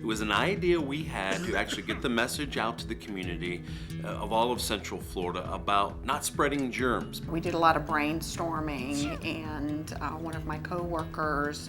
It was an idea we had to actually get the message out to the community of all of Central Florida about not spreading germs. We did a lot of brainstorming, and one of my coworkers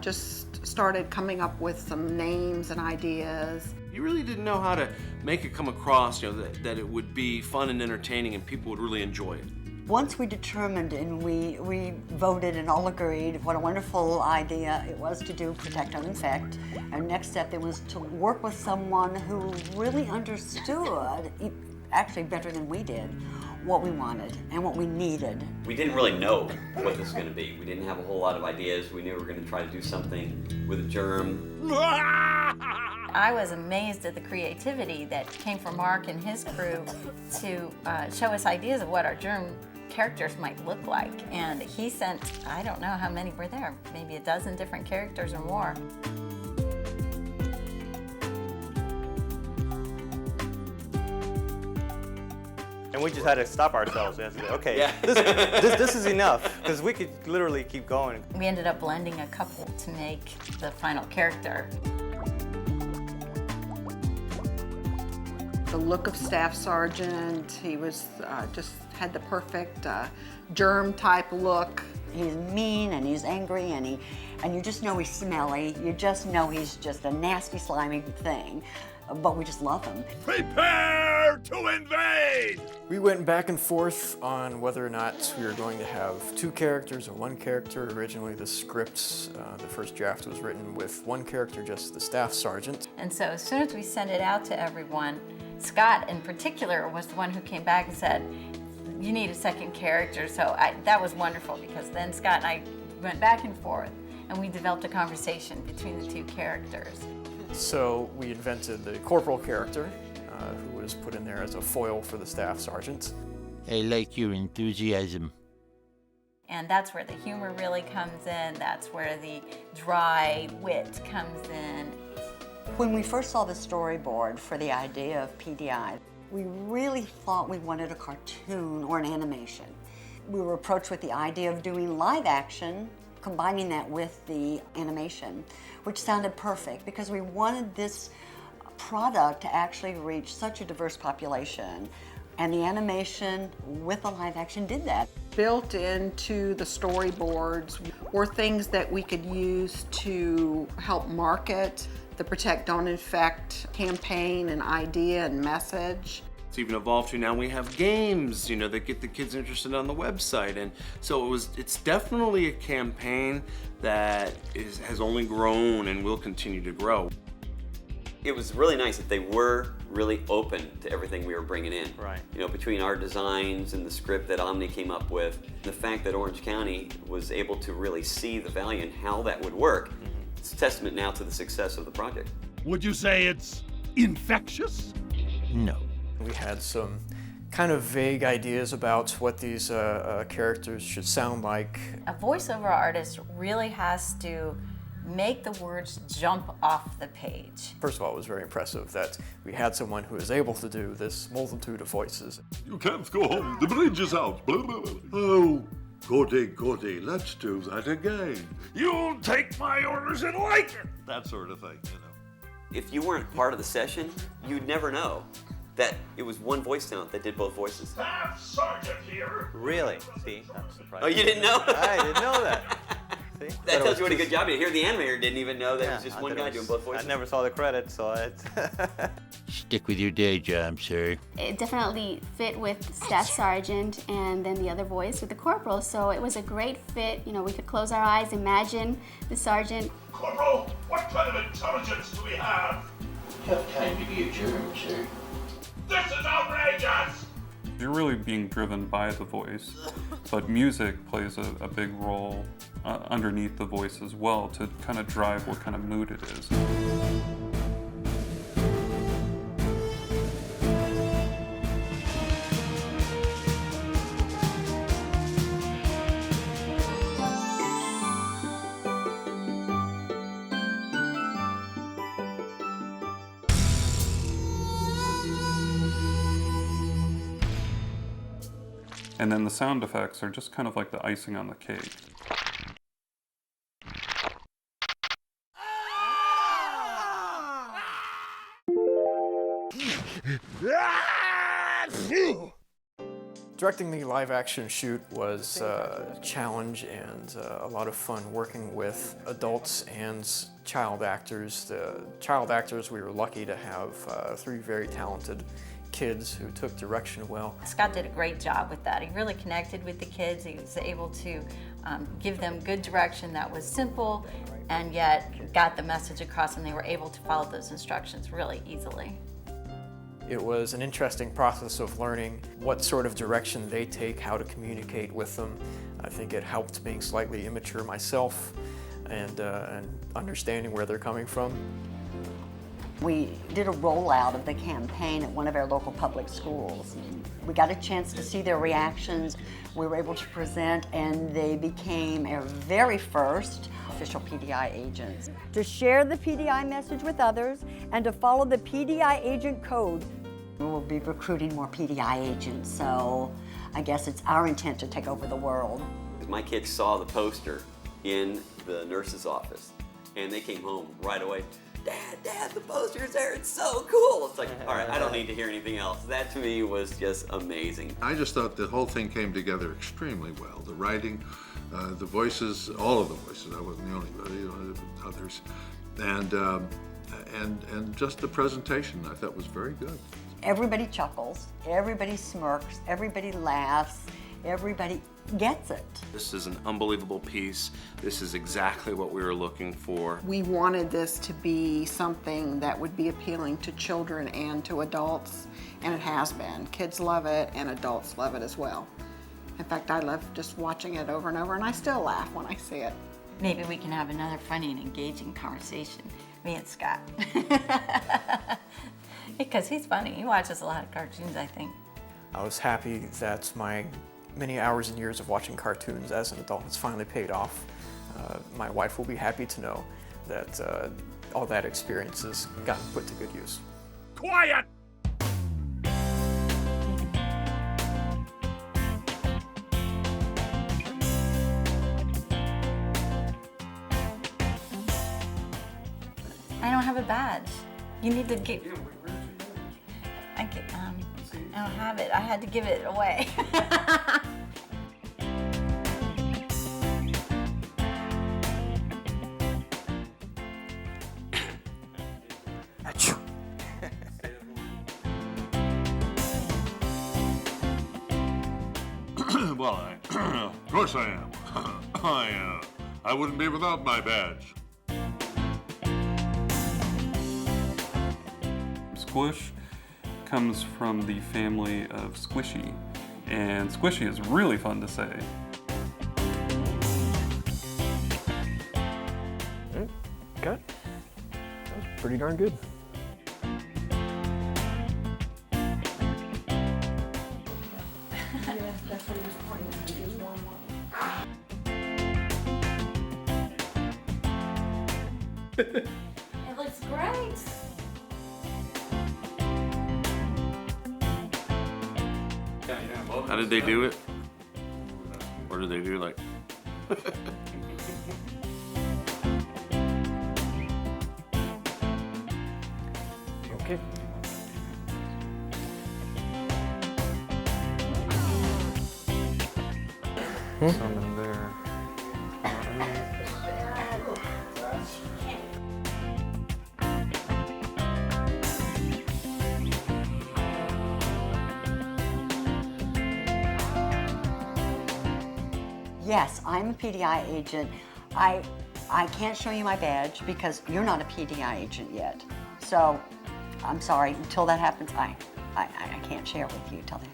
just started coming up with some names and ideas. You really didn't know how to make it come across, that it would be fun and entertaining and people would really enjoy it. Once we determined and we voted and all agreed what a wonderful idea it was to do Protect, Don't Infect, our next step it was to work with someone who really understood, actually better than we did, what we wanted and what we needed. We didn't really know what this was going to be. We didn't have a whole lot of ideas. We knew we were going to try to do something with a germ. I was amazed at the creativity that came from Mark and his crew to show us ideas of what our germ characters might look like. And he sent, I don't know how many were there, maybe a dozen different characters or more. And we just had to stop ourselves and say, okay, Yeah. this is enough, because we could literally keep going. We ended up blending a couple to make the final character. The look of Staff Sergeant, he was just had the perfect germ type look. He's mean and he's angry and you just know he's smelly. You just know he's just a nasty, slimy thing. But we just love him. Prepare to invade! We went back and forth on whether or not we were going to have two characters or one character. Originally the script, the first draft was written with one character, just the Staff Sergeant. And so as soon as we sent it out to everyone, Scott in particular was the one who came back and said, you need a second character. So that was wonderful, because then Scott and I went back and forth and we developed a conversation between the two characters. So we invented the corporal character, who was put in there as a foil for the Staff Sergeant. I like your enthusiasm. And that's where the humor really comes in. That's where the dry wit comes in. When we first saw the storyboard for the idea of PDI, we really thought we wanted a cartoon or an animation. We were approached with the idea of doing live action, combining that with the animation, which sounded perfect because we wanted this product to actually reach such a diverse population. And the animation with the live action did that. Built into the storyboards were things that we could use to help market the Protect, Don't Infect campaign and idea and message. It's even evolved to now we have games, that get the kids interested on the website. And so it's definitely a campaign that has only grown and will continue to grow. It was really nice that they were really open to everything we were bringing in. Right. Between our designs and the script that Omni came up with, the fact that Orange County was able to really see the value and how that would work, it's a testament now to the success of the project. Would you say it's infectious? No. We had some kind of vague ideas about what these characters should sound like. A voiceover artist really has to make the words jump off the page. First of all, it was very impressive that we had someone who was able to do this multitude of voices. You can't go home, the bridge is out. Blah, blah, blah. Oh, goody, let's do that again. You'll take my orders and like it. That sort of thing, If you weren't part of the session, you'd never know that it was one voice talent that did both voices. Staff Sergeant here. Really? See, I'm surprised. Oh, you didn't know? I didn't know that. See? That tells you what a good job you did. Here, the animator didn't even know that it was just one guy doing both voices. I never saw the credits, so Stick with your day job, sir. It definitely fit with Staff Sergeant and then the other voice with the corporal, so it was a great fit. We could close our eyes, imagine the sergeant. Corporal, what kind of intelligence do we have? Tough time to be a germ, sir. This is outrageous! You're really being driven by the voice, but music plays a big role underneath the voice as well to kind of drive what kind of mood it is. And then the sound effects are just kind of like the icing on the cake. Directing the live action shoot was a challenge and a lot of fun working with adults and child actors. The child actors, we were lucky to have 3 very talented kids who took direction well. Scott did a great job with that. He really connected with the kids. He was able to give them good direction that was simple and yet got the message across, and they were able to follow those instructions really easily. It was an interesting process of learning what sort of direction they take, how to communicate with them. I think it helped being slightly immature myself and understanding where they're coming from. We did a rollout of the campaign at one of our local public schools. We got a chance to see their reactions. We were able to present, and they became our very first official PDI agents. To share the PDI message with others and to follow the PDI agent code. We will be recruiting more PDI agents, so I guess it's our intent to take over the world. My kids saw the poster in the nurse's office, and they came home right away. Dad, the poster's there, it's so cool. It's like, all right, I don't need to hear anything else. That to me was just amazing. I just thought the whole thing came together extremely well. The writing, the voices, all of the voices. I wasn't the only one, others, and just the presentation I thought was very good. Everybody chuckles, everybody smirks, everybody laughs, everybody gets it. This is an unbelievable piece. This is exactly what we were looking for. We wanted this to be something that would be appealing to children and to adults, and it has been. Kids love it and adults love it as well. In fact, I love just watching it over and over, and I still laugh when I see it. Maybe we can have another funny and engaging conversation, me and Scott. Because he's funny. He watches a lot of cartoons, I think. I was happy that my many hours and years of watching cartoons as an adult has finally paid off. My wife will be happy to know that all that experience has gotten put to good use. Quiet! I don't have a badge. You need to get. I don't have it. I had to give it away. Well, of course I am. I wouldn't be without my badge. Squish comes from the family of squishy, and squishy is really fun to say. Okay. That was pretty darn good. That's what he was pointing to, just one more. It looks great. How did they do it? Or did they do like... Okay. Something there. Yes, I'm a PDI agent. I can't show you my badge because you're not a PDI agent yet. So, I'm sorry, until that happens, I can't share with you till then.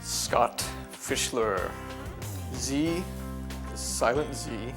Scott Fischler. Z, the silent Z.